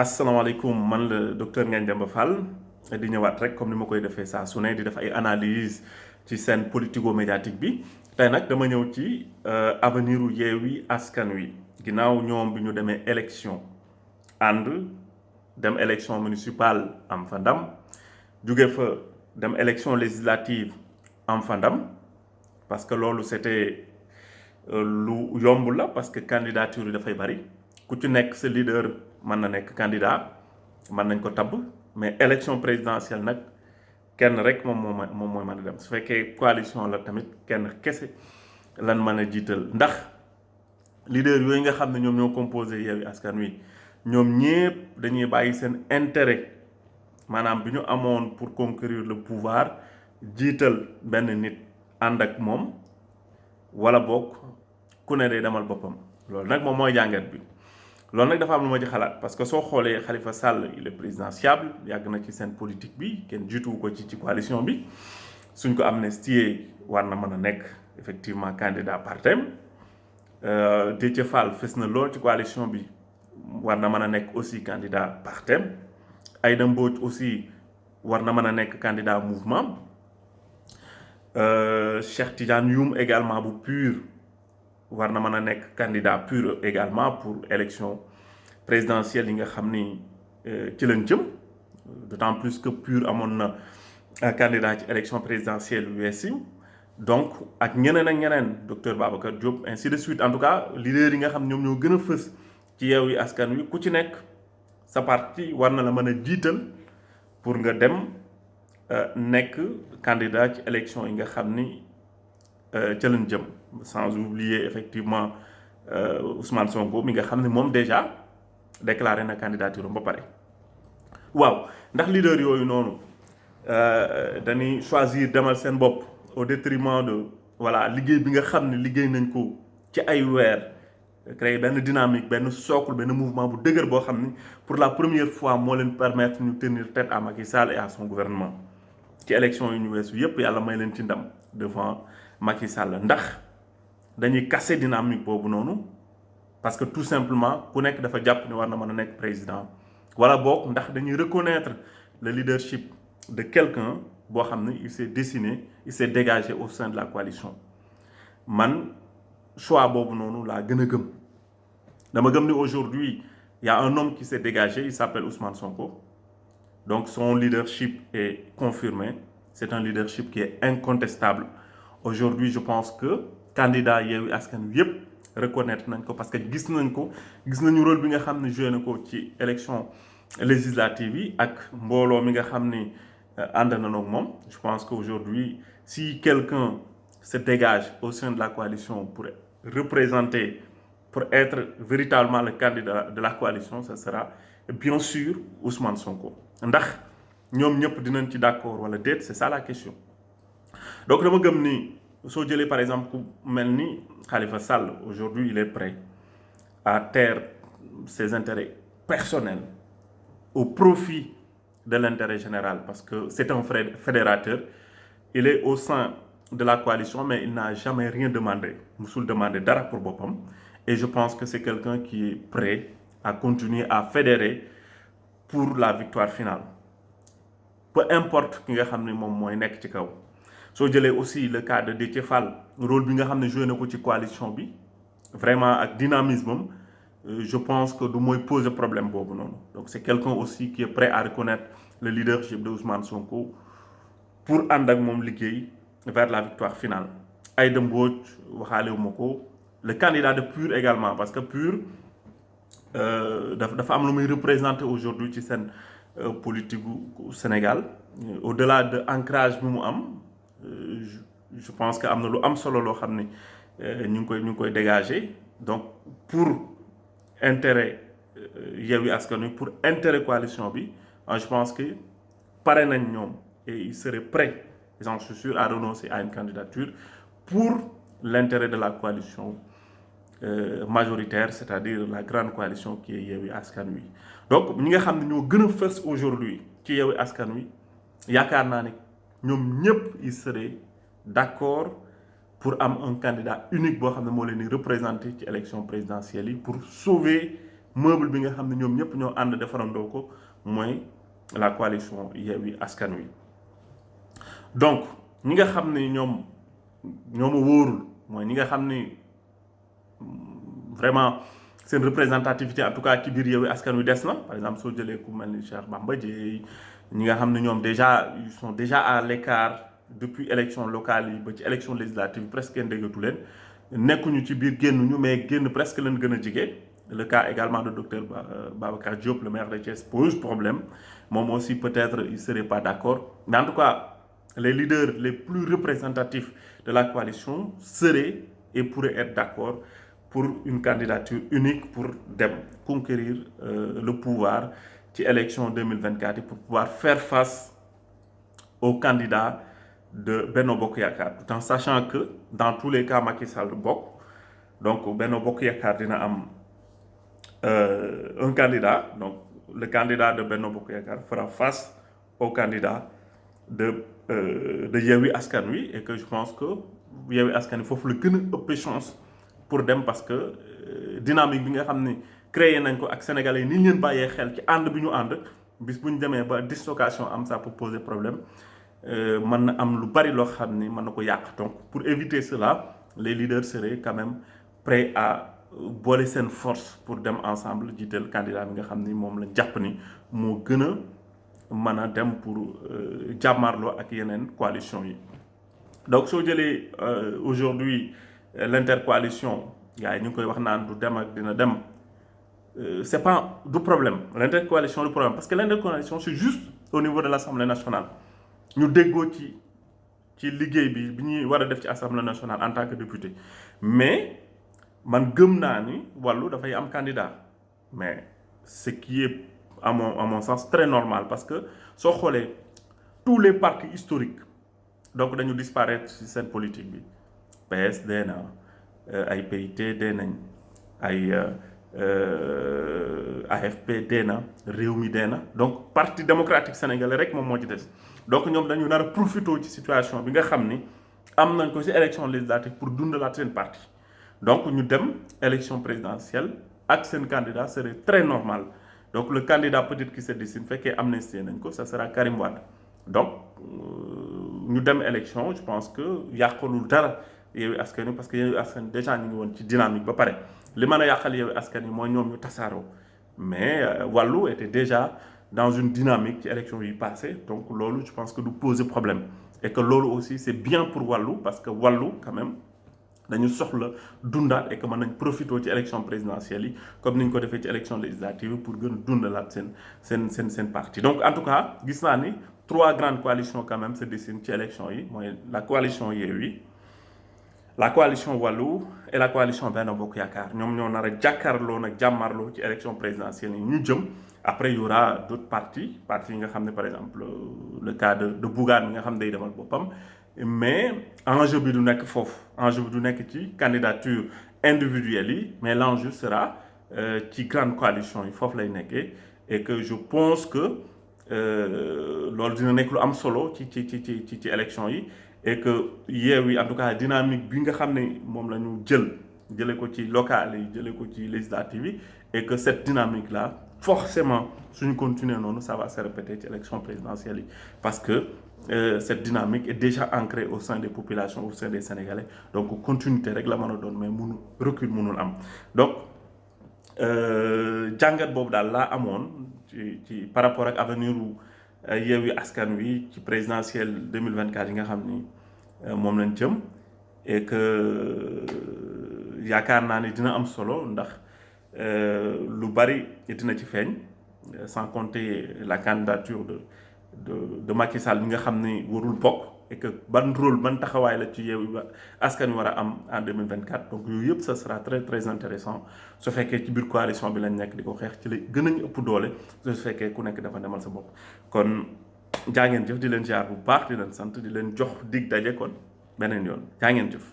asalaamaaleykum man le docteur Ngagne Demba Fall di ñëwaat rek comme ni ma koy defee saa su ne di def ay analyse ci scène politico-médiatique bi tey nag dama ñëw ci avenir u Yewwi Askan Wi ginnaaw ñoom bi ñu demee élection ànd dem élection municipale am fa ndam jóge fa dem élection législative am fa ndam parce que loolu c'était lu yomb la parce que candidature yi dafay bari ku ci nekk sa leader mën na nekk candidat mën nañ ko tabb mais élection présidentielle nag kenn rek moom mooy mën a dem su fekkee coalition la tamit kenn kese lan mën a jiital ndax leader yooyu nga xam ne ñoom ñoo composé Yewwi Askan Wi ñoom ñépp dañuy bàyyi seen intérêt maanaam bi ñu amoon pour conquérir le pouvoir jiital benn nit ànd ak moom wala boog ku ne day demal boppam loolu nag moom mooy jàngat bi loolu nag dafa am lu ma ci xalaat parce que soo xoolee Khalifa Sall il est présidentiable yàgg na ci scène politique bi kenn jiituwu ko ci coalition bi suñ ko amnistie war na mën a nekk effectivement candidat par thème Déthié Fall fës na lool ci coalition bi war na mën a nekk aussi candidat par thème Aïda Mbodj aussi war na mën a nekk candidat mouvement Cheikh Tidiane Youm également bu PUR war na mën a nekk candidat PUR également pour élection présidentielle yi nga xam ni ci lañ jëm d'autant plus que PUR amoon na candidat ci élection présidentielle yu wees yi donc ak ñeneen docteur Babacar Diop ainsi de suite en tout cas leader yi nga xam ñoom ñoo gën a fës ci Yewwi Askan Wi ku ci nekk sa parti war na la mën a jiital pour nga dem nekk candidat ci élection yi nga xam ni ca lañ jëm sans oublier effectivement Ousmane Sonko mi nga xam ne moom déjà déclaré na candidature ba pare waaw ndax leader yooyu noonu dañuy choisir demal seen bopp au détriment de voilà liggéey bi nga xam ne liggéey nañ ko ci ay weer créer benn dynamique benn socle benn mouvement bu dëgër boo xam ni pour la première fois moo leen permettre ñu tenir tête à Macky Sall et à son gouvernement ci élection yi ñu weesu yépp yàlla may leen ci ndam devant Macky Sall ndax dañuy casser dynamique boobu noonu parce que tout simplement ku nekk dafa jàpp ni war na mën a nekk président wala boog ndax dañuy reconnaître le leadership de quelqu'un boo xam ne il s'est dessiné il s'est dégagé au sein de la coalition man choix boobu noonu laa gën a gëm dama gëm ni aujourd'hui il y a un homme qui s'est dégagé il s'appelle Ousmane Sonko donc son leadership est confirmé c'est un leadership qui est incontestable aujourd'hui je pense que candidat Yewwi Askan Wi yépp reconnaître nañ ko parce que gis nañu rôle bi nga xam ne joué na ko ci élection législative yi ak mbooloo mi nga xam ni ànd na ak moom je pense qu'aujourd'hui si quelqu'un se dégage au sein de la coalition pour représenter pour être véritablement le candidat de la coalition ce sera bien sûr Ousmane Sonko ndax ñoom ñëpp dinañ ci d'accord wala déet c'est ça la question donc dama gëm ni soo jëlee par exemple ku mel ni Khalifa Sall aujourd'hui il est prêt à taire ses intérêts personnels au profit de l'intérêt général parce que c'est un fédérateur il est au sein de la coalition mais il n'a jamais rien demandé musul demandé dara pour boppam et je pense que c'est quelqu'un qui est prêt à continuer à fédérer pour la victoire finale peu importe ki nga xam ne moom mooy nekk ci kaw soo jëlee aussi le cas de Déthié Fall rôle bi nga xam ne joué na ko ci coalition bi vraiment ak dynamisme am je pense que du mooy poser problème boobu noonu donc c'est quelqu'un aussi qui est prêt à reconnaître le leadership de Ousmane Sonko pour ànd ak moom liggéey vers la victoire finale Aïda Mbodj waxaalewuma ko le candidat de PUR également parce que PUR dafa am lu muy représenter aujourd'hui ci seen politique gu Sénégal au-delà de ancrage bi mu am je pense que am na lu am solo loo xam ne ñu ngi koy dégager donc pour intérêt Yewwi Askan Wi pour intérêt coalition bi je pense que pare nañ ñoom et ils seraient prêts j'en suis sûr à renoncer à une candidature pour l'intérêt de la coalition majoritaire c'est-à-dire la grande coalition qui est Yewwi Askan Wi donc ñi nga xam ne ñoo gën a fës aujourd'hui ci Yewwi Askan Wi yaakaar naa ne ñoom ñëpp ils seraient d'accord pour am un candidat unique boo xam ne moo leen di représenter ci élection présidentielle yi pour sauver meuble bi nga xam ne ñoom ñëpp ñoo ànd defarandoo ko mooy la coalition Yewwi Askan Wi. donc ñi nga xam ne ñoom ñoo ma wóorul mooy ñi nga xam ni vraiment seen représentativité en tout cas ci biir Yewwi Askan Wi des na par exemple soo jëlee ku mel ni Cheikh Bamba Dièye ñi nga xam ne ñoom déjà ils sont déjà à l'écart depuis élection locale yi ba ci élection législative presque kenn déggatu leen nekkuñu ci biir génnuñu mais génn presque leen gën a jege. Le cas également de docteur Babacar Diop, le maire de Thiès, pose problème. Moi aussi, peut-être, il ne serait pas d'accord. Mais en tout cas, les leaders les plus représentatifs de la coalition seraient et pourraient être d'accord pour une candidature unique pour conquérir le pouvoir ci élection 2024 et pour pouvoir faire face aux candidats de Benno Bokk Yakaar, tout en sachant que dans tous les cas Macky Sall bokk. Donc Benno Bokk Yakaar dina am un candidat, donc le candidat de Benno Bokk Yakaar fera face au candidat de Yewwi Askan Wi et que je pense que Yewwi Askan Wi foofu la gën a ëpp chance pour dem parce que dynamique bi nga xam ni créé nañ ko ak sénégalais ni ñu leen bàyyee xel ci ànd bi ñu ànd bis bu ñu demee ba dislocation am ça peut poser problème mën na am lu bari loo xam ni mën na ko yàq. Donc pour éviter cela les leaders seraient quand même prêts à boole seen force pour dem ensemble jiital candidat bi nga xam ni moom lañ jàpp ni moo gën a mën a dem pour jàmmarloo ak yeneen coalition yi. Donc soo jëlee aujourd'hui l'intercoalition gars yi ñu ngi koy wax naan du dem ak dina dem c'est pas du problème l'intercoalition du problème parce que l'intercoalition c'est juste au niveau de l'Assemblée nationale ñu déggoo ci liggéey bi ñuy war a def ci Assemblée nationale en tant que député mais man gëm naa ni wàllu dafay am candidat mais ce qui est à mon sens très normal parce que soo xoolee tous les partis historiques donc dañu disparaître ci seen politique bi PS dee na ay PIT dee nañ ay AFP dee na Rewmi dee na donc parti démocratique sénégalais rek moom moo ci des donc ñoom dañu nar a profité ci situation bi nga xam ni am nañ ko ci élection législative pour dundalaat seen parti. Donc ñu dem élection présidentielle ak seen candidat serait très normal donc le candidat peut-être qui se dessine fekkee amnistie nañ ko ça sera Karim Wade donc ñu dem élection je pense que yàqalul dara Yewwi Askan Wi parce que Yewwi Askan Wi déjà ñu ngi woon ci dynamique ba pare li mën a yàqal Yewwi Askan Wi mooy ñoom ñu tasaaroo mais wàllu était déjà dans une dynamique ci élection yi passé donc loolu je pense que du poser problème et que loolu aussi c'est bien pour wàllu parce que wàllu quand même dañu soxla dundaat et que mën nañ profité ci élection présidentielle yi comme ni ñu ko defee ci élection législative pour gën a dundalaat seen parti. Donc en tout cas gis naa ni 3 grandes coalitions quand même se dessinent ci élection yi mooy la coalition Yewwi la coalition Wallu et la coalition Benno Bokk Yakaar ñoom ñoo nar a jàkkaarloo nag jàmmarloo ci élection présidentielle yi ñu jëm. Après il y aura d'autres partis yi nga xam ne par exemple le cas de Bougane mi nga xam ne day demal boppam. Mais enjeu bi du nekk foofu enjeu bi du nekk ci candidature individuelle yi mais l'enjeu sera ci grande coalition yi foofu lay nekkee et que je pense que loolu dina nekk lu am solo ci élection yi et que Yewwi en tout cas dynamique bi nga xam ne moom la ñu jëlee ko ci locales yi jëlee ko ci législatives yi et que cette dynamique là forcément suñu continuer noonu ça va se répéter ci élection présidentielle yi parce que cette dynamique est déjà ancrée au sein des populations au sein des Sénégalais donc continuité rek la mën a doon mais recul mënul am donc jàngat boobu daal laa amoon ci par rapport ak avenir u Yewwi Askan Wi ci présidentielle 2024 yi nga xam ni moom lañ jëm et que yaakaar naa ni dina am solo ndax lu bari dina ci feeñ sans compter la candidature de Macky Sall bi nga xam ni warul bokk et que ban rôle ban taxawaay la ci Yewwi Askan Wi war a am en 2024 donc yooyu yëpp ça sera très très intéressant su fekkee ci biir coalition bi lañ nekk di ko xeex ci la gën a ñu ëpp doole su fekkee ku nekk dafa demal sa bopp kon jaa ngeen jëf di leen ziar bu baax di leen sant di leen jox dig daje kon beneen yoon jaa ngeen jëf.